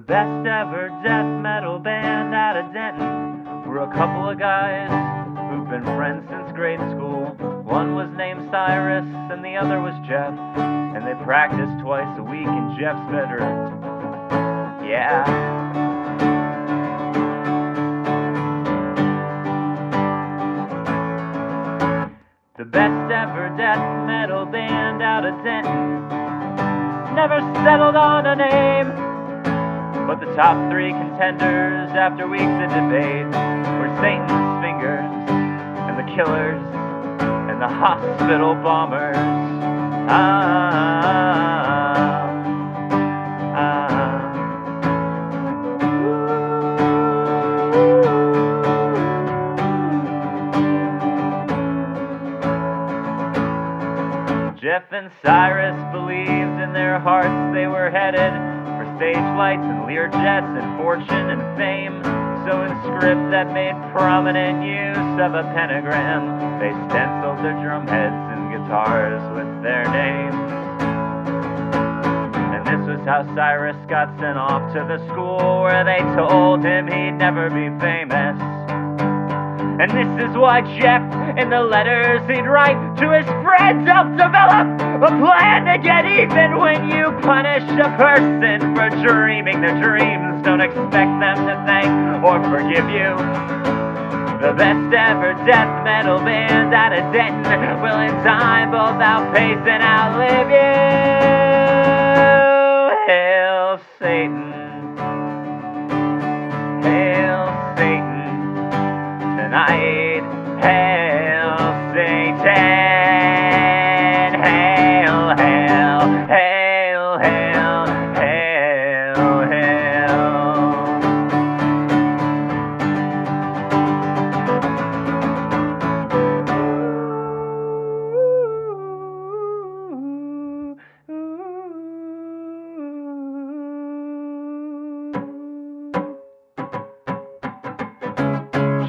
best ever death metal band out of Denton were a couple of guys who've been friends since grade school. One was named Cyrus and the other was Jeff, and they practiced twice a week in Jeff's bedroom. Yeah. The best ever death metal band out of Denton never settled on a name, but the top three contenders after weeks of debate were Satan's Fingers and the Killers and the Hospital Bombers. Jeff and Cyrus believed in their hearts they were headed for stage lights and Learjets and fortune and fame. So in script that made prominent use of a pentagram, they stenciled their drum heads and guitars with their names. And this was how Cyrus got sent off to the school where they told him he'd never be famous. And this is why Jeff, in the letters he'd write to his friends, helped develop a plan to get even when you punish a person for dreaming their dreams. Don't expect them to thank or forgive you. The best ever death metal band out of Denton will in time both outpace and outlive you. Hail Satan. Hail Satan. Tonight, hail Satan, hail, hail, hail, hail, hail, hail.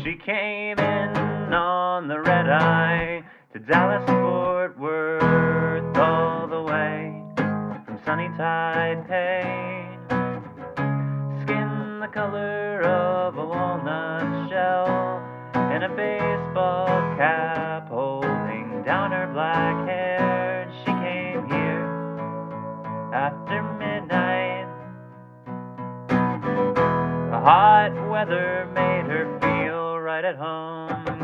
She came in on the red eye to Dallas, Fort Worth, all the way from sunny Taipei. Skin the color of a walnut shell, and a baseball cap holding down her black hair. She came here after midnight. The hot weather made her feel right at home.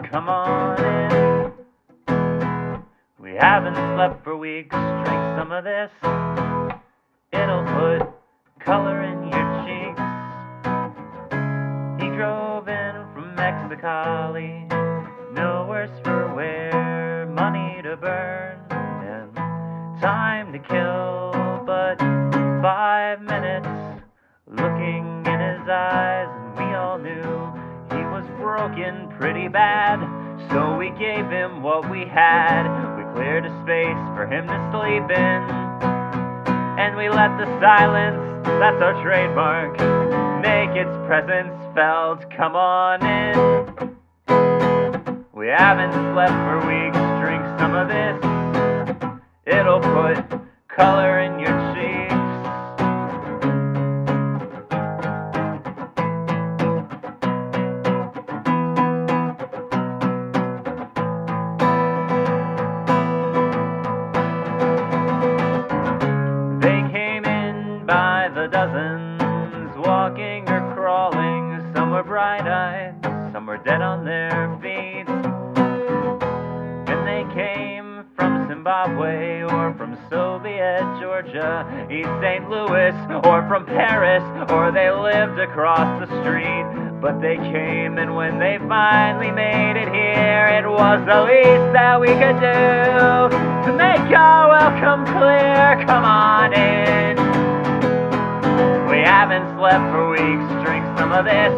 Come on in. We haven't slept for weeks. Drink some of this. It'll put color in your cheeks. He drove in from Mexicali. No worse for wear. Money to burn and time to kill. But 5 minutes looking in his eyes, and we all knew he was broken pretty bad. So we gave him what we had. We cleared a space for him to sleep in, and we let the silence, that's our trademark, make its presence felt. Come on in. We haven't slept for weeks. Drink some of this. It'll put color in your cheeks. The dozens, walking or crawling. Some were bright-eyed, some were dead on their feet. And they came from Zimbabwe or from Soviet Georgia, East St. Louis or from Paris, or they lived across the street. But they came, and when they finally made it here, it was the least that we could do to make our welcome clear. Come on in. We haven't slept for weeks. Drink some of this.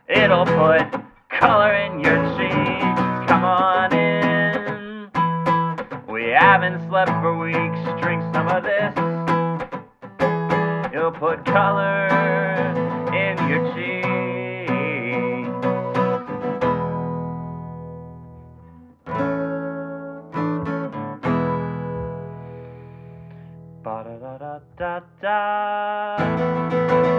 It'll put color in your cheeks. Come on in. We haven't slept for weeks. Drink some of this. It'll put color in your cheeks. Ba da da da da da.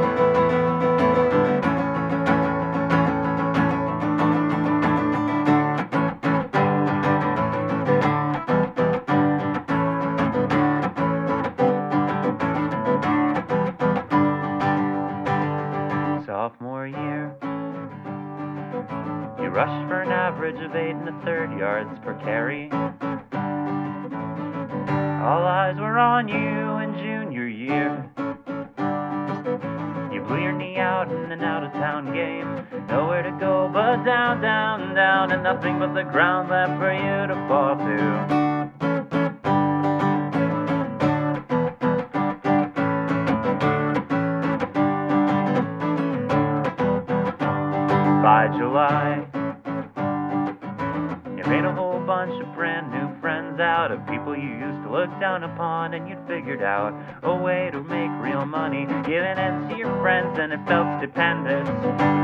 rushed for an average of 8 1/3 yards per carry. All eyes were on you in junior year. You blew your knee out in an out-of-town game. Nowhere to go but down, down, down, and nothing but the ground left for you to fall to. By July, you made a whole bunch of brand new friends out of people you used to look down upon, and you'd figured out a way to make real money, giving it to your friends, and it felt stupendous.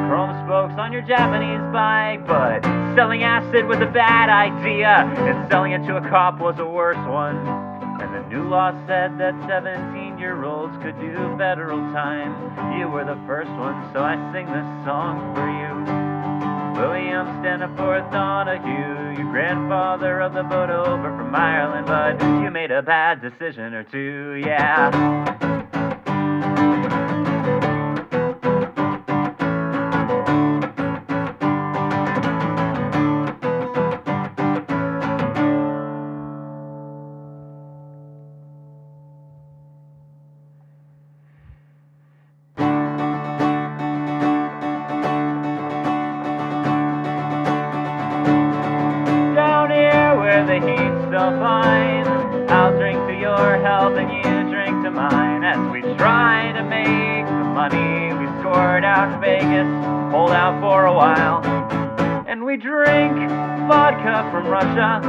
Chrome spokes on your Japanese bike, but selling acid was a bad idea, and selling it to a cop was a worse one. And the new law said that 17-year-olds could do federal time. You were the first one, so I sing this song for you. William Staniforth Donahue, your grandfather of the boat over from Ireland, but you made a bad decision or two, yeah. The heat's so fine, I'll drink to your health and you drink to mine, as we try to make the money we scored out in Vegas hold out for a while. And we drink vodka from Russia,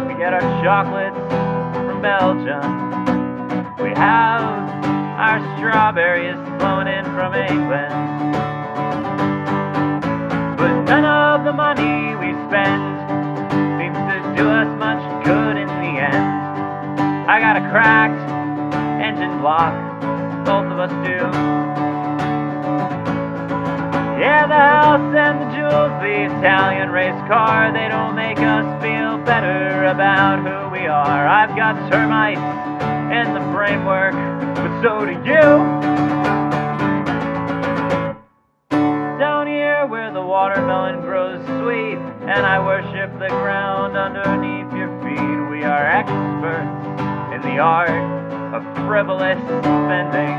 we get our chocolates from Belgium, we have our strawberries flown in from England, but none of the money we spend do us much good in the end. I got a cracked engine block, both of us do. Yeah, the house and the jewels, the Italian race car, they don't make us feel better about who we are. I've got termites in the framework, but so do you. Down here where the watermelon grows sweet, and I worship the ground underneath your feet, we are experts in the art of frivolous spending.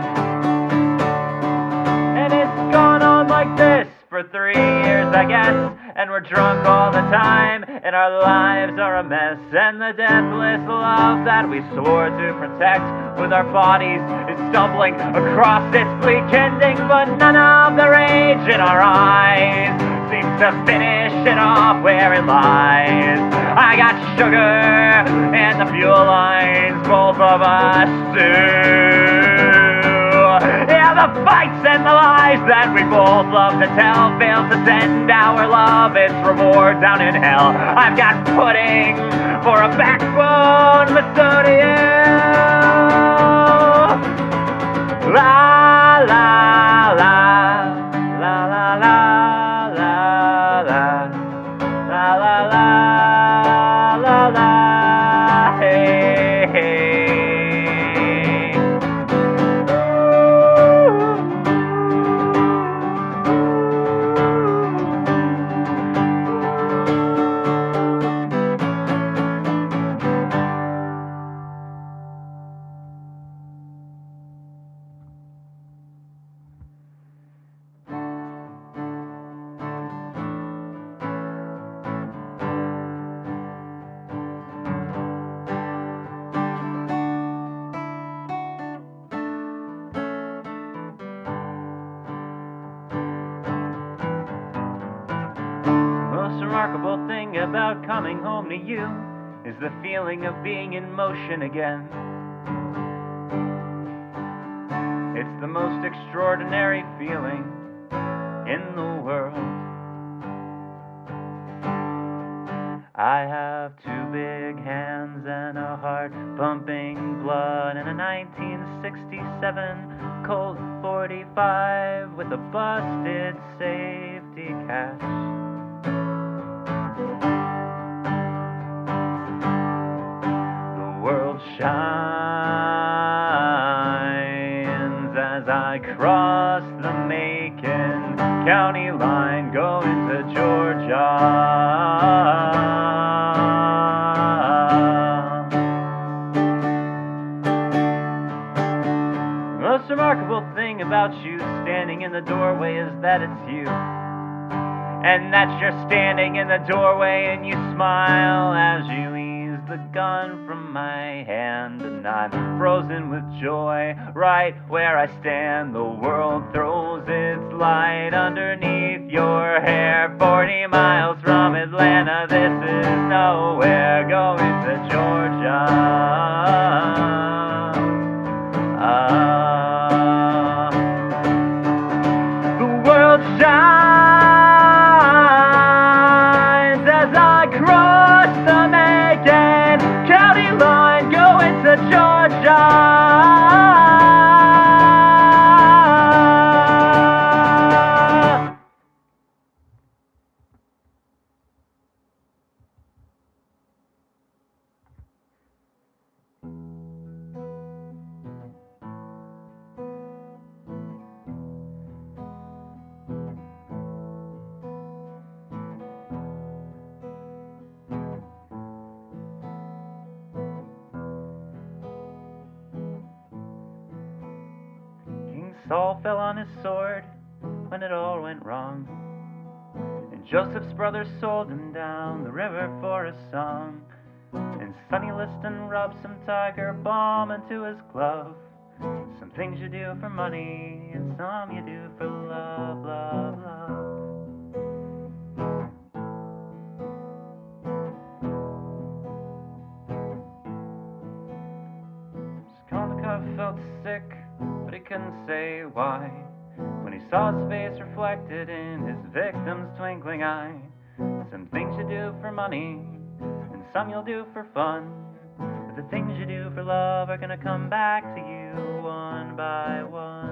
And it's gone on like this for 3 years, I guess, and we're drunk all the time, and our lives are a mess, and the deathless love that we swore to protect with our bodies is stumbling across its bleak ending, but none of the rage in our eyes seems to finish it off where it lies. I got sugar in the fuel lines, both of us do. Yeah, the fights and the lies that we both love to tell fail to send our love its reward down in hell. I've got pudding for a backbone, but so do you. La la la la la la la la la la la la la, hey hey. The remarkable thing about coming home to you is the feeling of being in motion again. It's the most extraordinary feeling in the world. I have 2 big hands and a heart pumping blood and a 1967 Colt 45 with a busted safety catch. Shines as I cross the Macon County line, go into Georgia. Georgia. The most remarkable thing about you standing in the doorway is that it's you. And that you're standing in the doorway and you smile as you ease the gun from my hand. And I'm frozen with joy right where I stand. The world throws its light underneath your hair. 40 miles from Atlanta, this is nowhere. Going to Georgia. The world shines as I cross the Macon County line, going to Georgia. Saul fell on his sword when it all went wrong, and Joseph's brothers sold him down the river for a song. And Sonny Liston rubbed some tiger balm into his glove. Some things you do for money, and some you do for love, love, love. Skondikov felt sick, but he couldn't say why, when he saw his face reflected in his victim's twinkling eye. Some things you do for money, and some you'll do for fun, but the things you do for love are gonna come back to you one by one.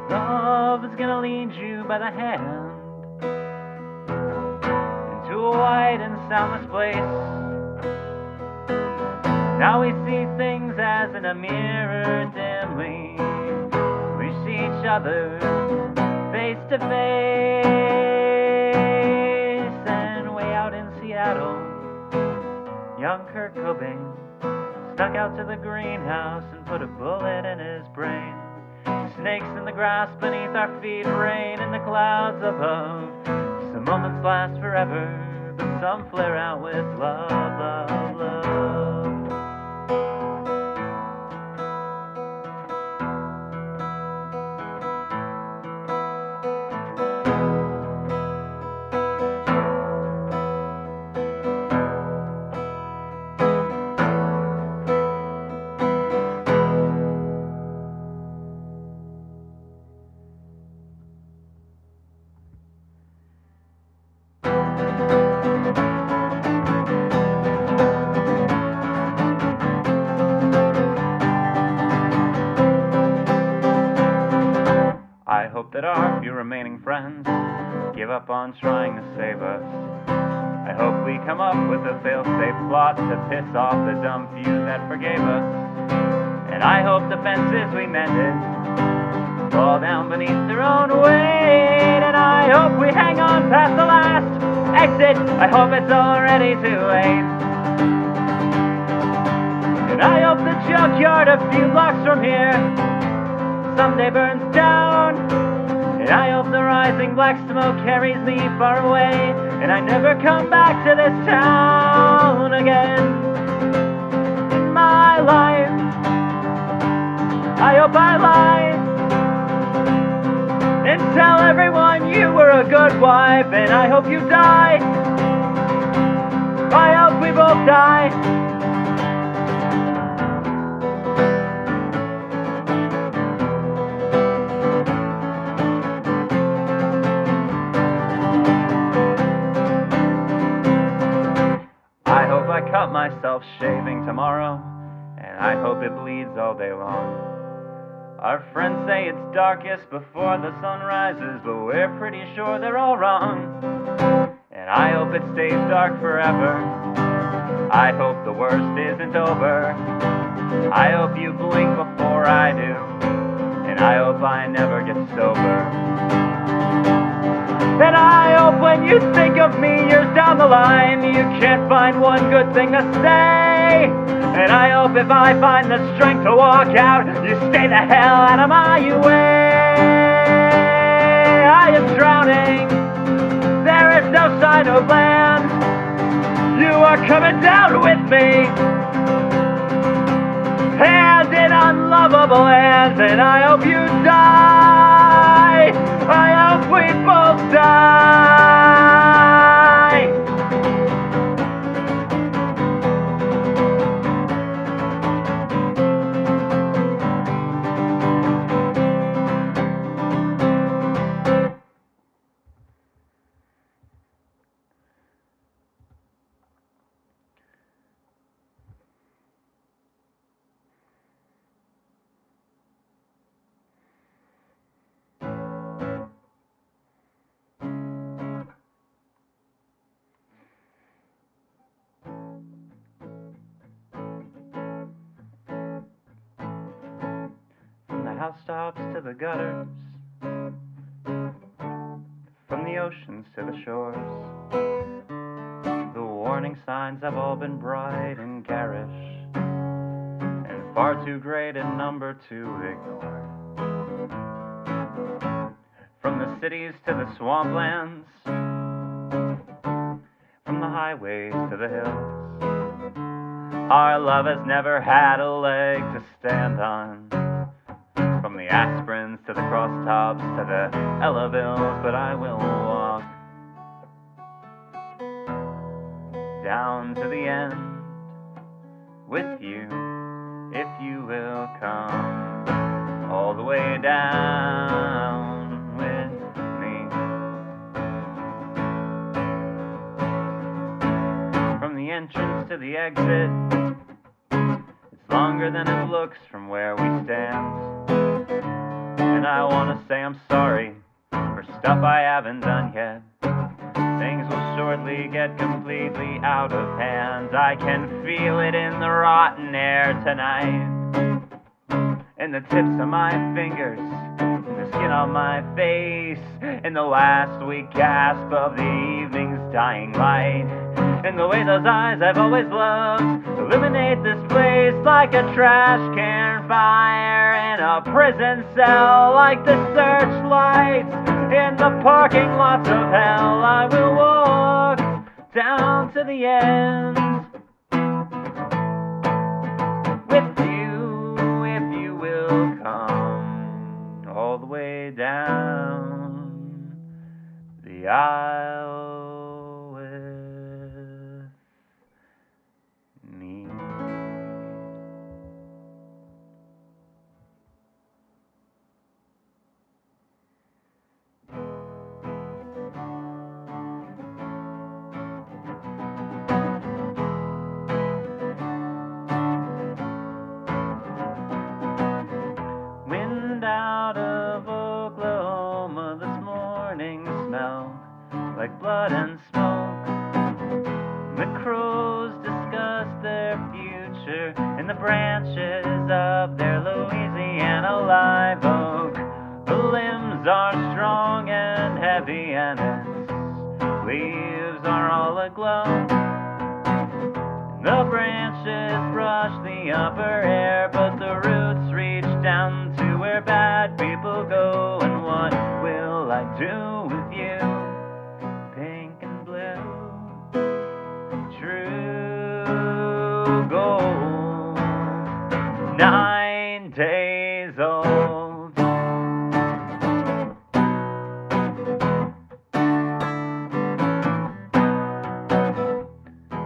Love is gonna lead you by the hand into a wide and soundless place. Now we see things as in a mirror dimly. We see each other face to face. And way out in Seattle, young Kurt Cobain snuck out to the greenhouse and put a bullet in his brain. Snakes in the grass beneath our feet, rain in the clouds above. Some moments last forever, but some flare out with love, love, love. I hope that our few remaining friends give up on trying to save us. I hope we come up with a fail-safe plot to piss off the dumb few that forgave us. And I hope the fences we mended fall down beneath their own weight. And I hope we hang on past the last exit. I hope it's already too late. And I hope the junkyard a few blocks from here someday burns down. And I hope the rising black smoke carries me far away, and I never come back to this town again in my life. I hope I lie and tell everyone you were a good wife, and I hope you die. I hope we both die. I hope I cut myself shaving tomorrow, and I hope it bleeds all day long. Our friends say it's darkest before the sun rises, but we're pretty sure they're all wrong. And I hope it stays dark forever. I hope the worst isn't over. I hope you blink before I do, and I hope I never get sober. And I hope when you think of me years down the line, you can't find one good thing to say. And I hope if I find the strength to walk out, you stay the hell out of my way. I am drowning, there is no sign of land. You are coming down with me, hand in unlovable hands. And I hope you die, I hope we both die. From the housetops to the gutters, from the oceans to the shores, the warning signs have all been bright and garish, and far too great in number to ignore. From the cities to the swamplands, from the highways to the hills, our love has never had a leg to stand on. From the aspirins to the crosstops to the Ellavilles, but I will walk down to the end with you, if you will come all the way down with me. From the entrance to the exit, it's longer than it looks from where we stand. And I want to say I'm sorry for stuff I haven't done yet. Things will shortly get completely out of hand. I can feel it in the rotten air tonight, in the tips of my fingers, in the skin on my face, in the last weak gasp of the evening's dying light, in the way those eyes I've always loved illuminate this place like a trash can fire in a prison cell, like the searchlights in the parking lots of hell. I will walk down to the end with you, if you will come all the way down the aisle with me. Wind out of Oklahoma this morning smelled like blood and smoke. The crows discussed their future in the branches of their Louisiana live oak. The limbs are strong and heavy, and its leaves are all aglow. The branches brush the upper air, but the roots reach down to where bad people go. And what will I do with you? Pink and blue, true gold, 9 days old.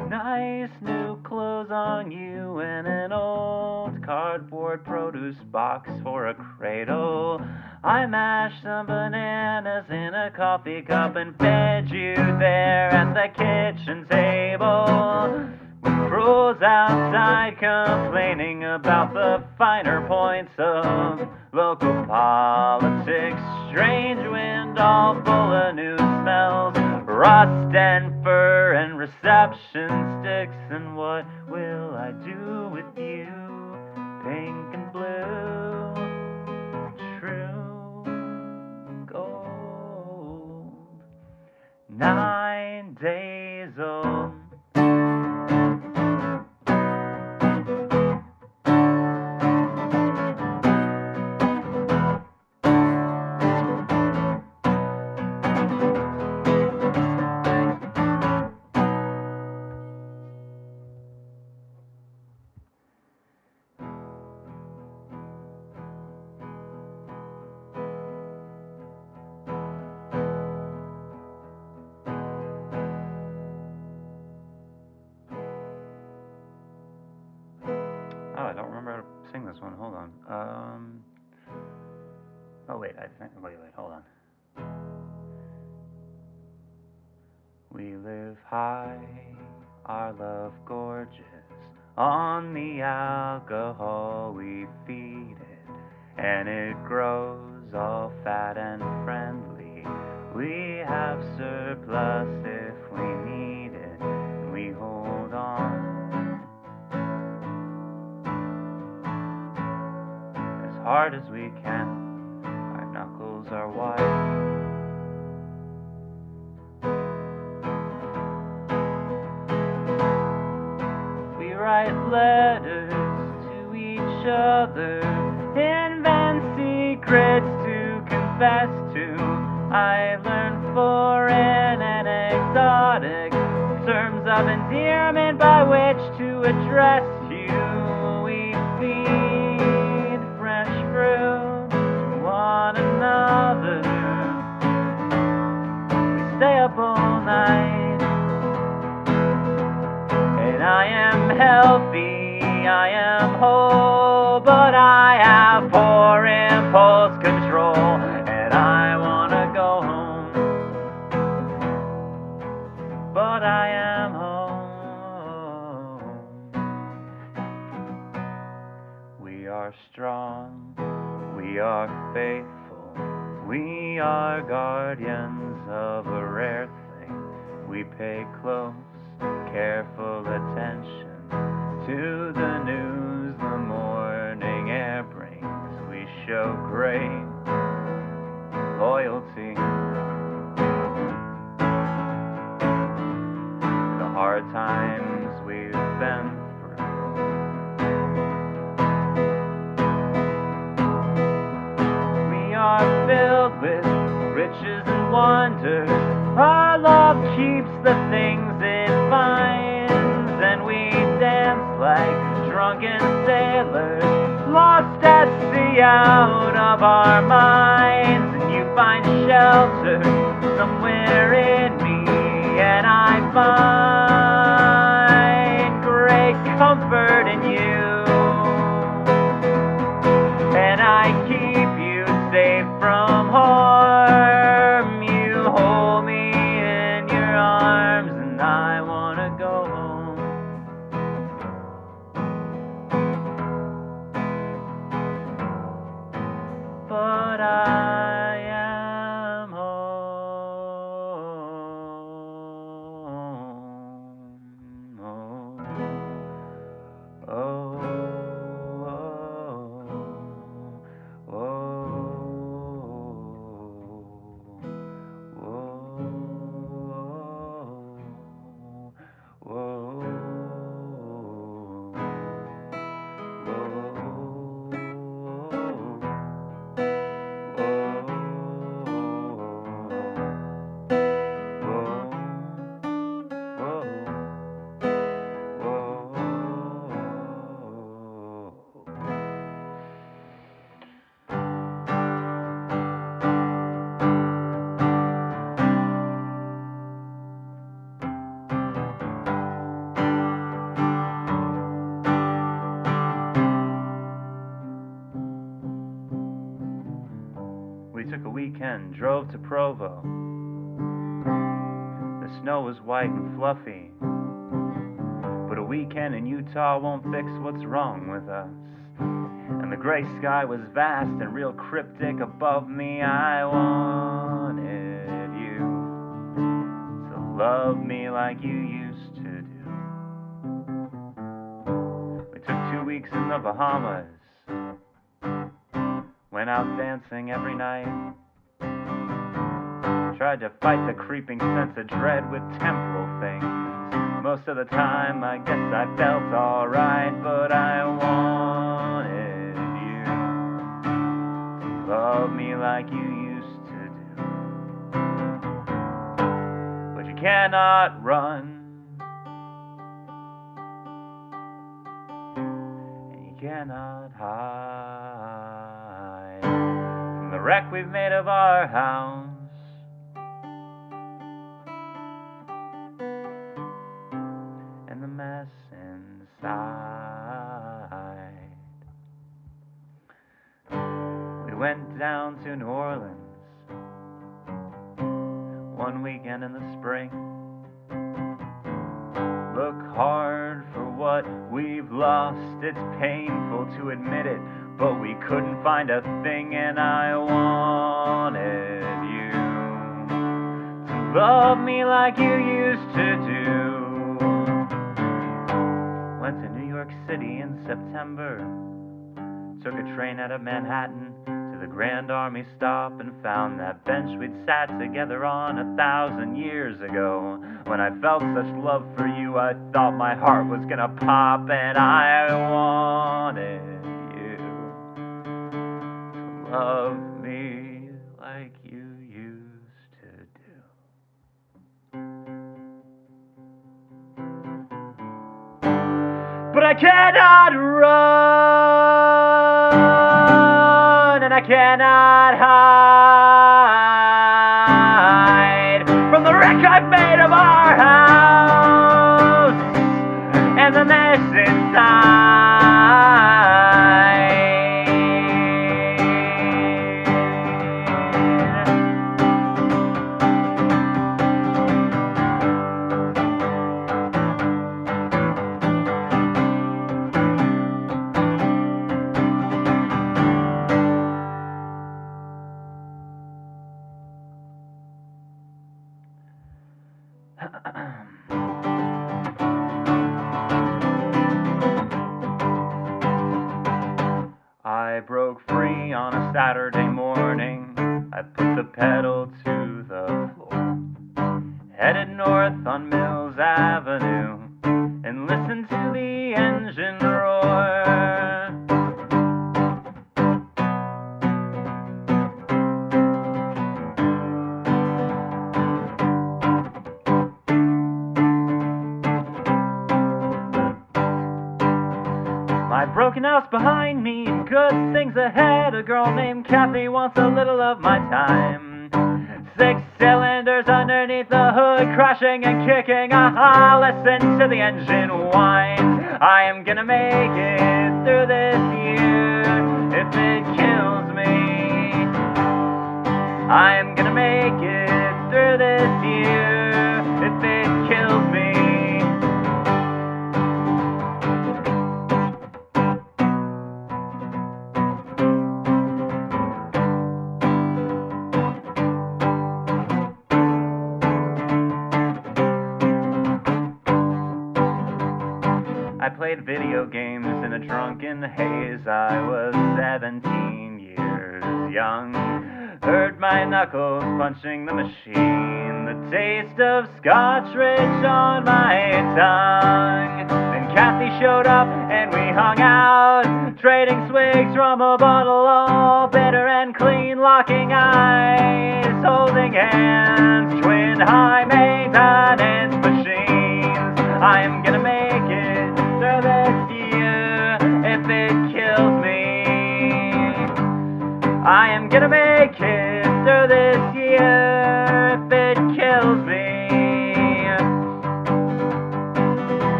Nice new clothes on you and an old cardboard produce box for a cradle. I mashed some bananas in a coffee cup and fed you there at the kitchen table, with crows outside complaining about the finer points of local politics, strange wind all full of new smells, rust and fur and reception sticks. And what will I do with you, pink and blue, true gold, 9 days old. Oh, I don't remember how to sing this one. Hold on. Oh wait, wait, hold on. We live high, our love gorgeous, on the alcohol we feed it, and it grows all fat and friendly. We have surplus if we need it, and we hold on as hard as we can. Our knuckles are white. We write letters to each other, invent secrets to confess to. I learned foreign and exotic terms of endearment by which to address you. We feed fresh fruit to one another. We stay up all night. And I am healthy, I am whole, but I have poor impulse control, and I wanna go home, but I am home. We are strong, we are faithful, we are guardians of a rare thing. We pay close, careful attention to the news the morning air brings. We show great loyalty. The hard times we've been through. We are filled with riches and wonders. Our love keeps the things it finds, and we dance like drunken sailors, lost at sea out of our minds. And you find shelter somewhere in me, and I find great comfort in you, and I keep you safe from harm. You hold me in your arms, and I wanna go home, but I am home. Oh, oh, oh, oh, We took a weekend, drove to Provo. The snow was white and fluffy, but a weekend in Utah won't fix what's wrong with us. and the gray sky was vast and real cryptic above me. I wanted you to love me like you used to do. We took 2 weeks in the Bahamas, went out dancing every night, tried to fight the creeping sense of dread with temporal things. Most of the time I guess I felt alright, but I wanted you to love me like you used to do. But you cannot run, and you cannot hide from the wreck we've made of our house, and the mess inside. We went down to New Orleans one weekend in the spring. Look hard for what we've lost. It's painful to admit it, but we couldn't find a thing, and I wanted you to love me like you used to do. Went to New York City in September, took a train out of Manhattan to the Grand Army stop, and found that bench we'd sat together on 1,000 years ago. When I felt such love for you, I thought my heart was gonna pop, and I wanted you to love me like you used to do. But I cannot run, and I cannot hide from the wreck I've made of our house and the mess inside. I broke free on a Saturday morning. I put the pedal to the floor, headed north on Mills Avenue, and listened to the engine roar. My broken house behind me and good things ahead. A girl named Kathy wants a little of my time. 6 cylinders underneath the hood, crashing and kicking. Aha, listen to the engine whine. I am gonna make it through this year if it kills me. I am gonna make it through this year if it kills me. I played video games in a drunken haze. I was 17 years young. Hurt my knuckles punching the machine. The taste of Scotch rich on my tongue. Then Kathy showed up and we hung out, trading swigs from a bottle, all bitter and clean, locking eyes, holding hands, twin high maintenance machines. I am gonna make it through this year if it kills me. I am gonna make it through this year if it kills me.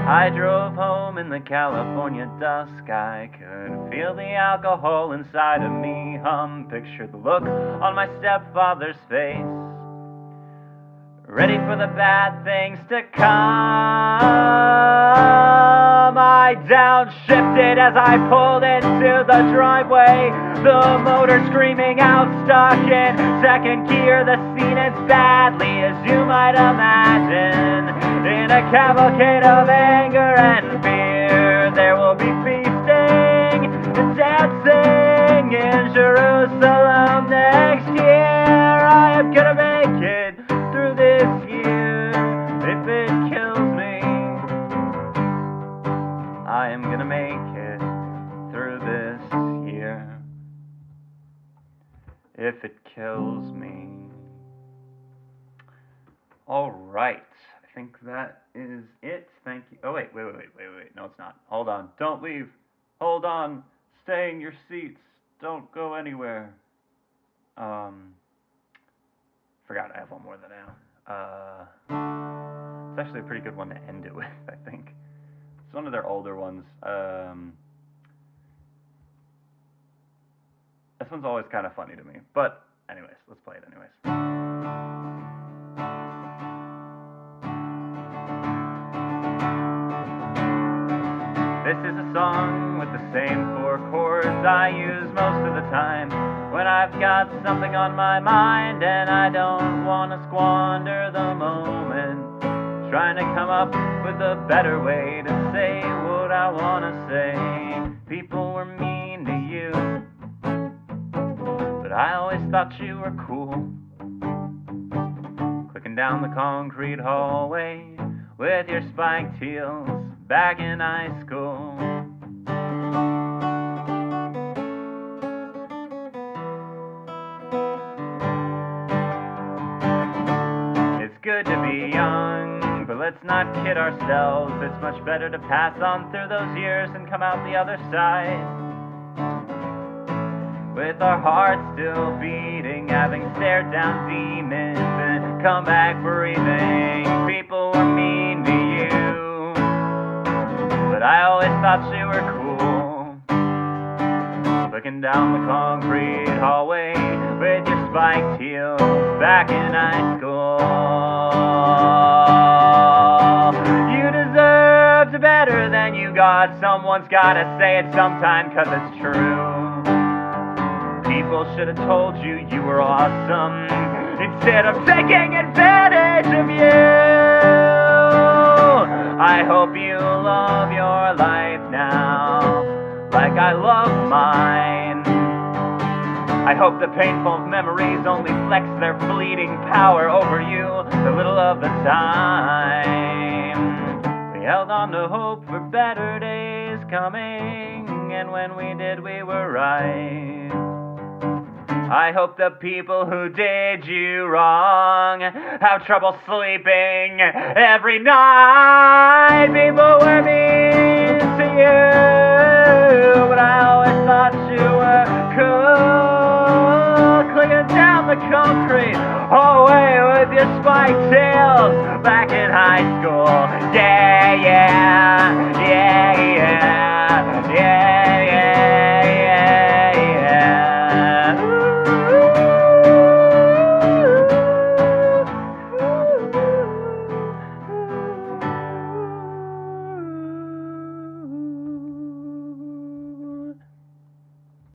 I drove home in the California dusk. I could feel the alcohol inside of me hum. Picture the look on my stepfather's face, ready for the bad things to come. I upside down, shifted as I pulled into the driveway. The motor screaming out, stuck in second gear. The scene ends badly, as you might imagine. In a cavalcade of anger and fear, there will be feasting and dancing in Jerusalem next year. I am gonna make it through this year. If it kills me, I am gonna make it through this year. If it kills me. All right. I think that is it. Thank you. Oh, wait. No, it's not. Hold on. Don't leave. Hold on. Stay in your seats. Don't go anywhere. Forgot I have one more than now. It's actually a pretty good one to end it with, I think. It's one of their older ones. This one's always kind of funny to me. But anyways, let's play it anyways. This is a song with the same 4 chords I use most of the time when I've got something on my mind and I don't want to squander the moment, trying to come up with a better way to say what I want to say. People were mean to you, but I always thought you were cool. Clicking down the concrete hallway with your spiked heels back in high school. It's good to be young, but let's not kid ourselves. It's much better to pass on through those years and come out the other side with our hearts still beating, having stared down demons and come back breathing. People were mean to you, but I always thought you were cool. Looking down the concrete hallway with your spiked heels back in high school. You deserved better than you got. Someone's gotta say it sometime, 'cause it's true. People should have told you you were awesome instead of taking advantage of you. I hope you love your life now like I love mine. I hope the painful memories only flex their fleeting power over you a little of the time. We held on to hope for better days coming, and when we did, we were right. I hope the people who did you wrong have trouble sleeping every night. People were mean to you, but I always thought you were cool. Clicking down the concrete hallway with your spiked tails back in high school. Yeah.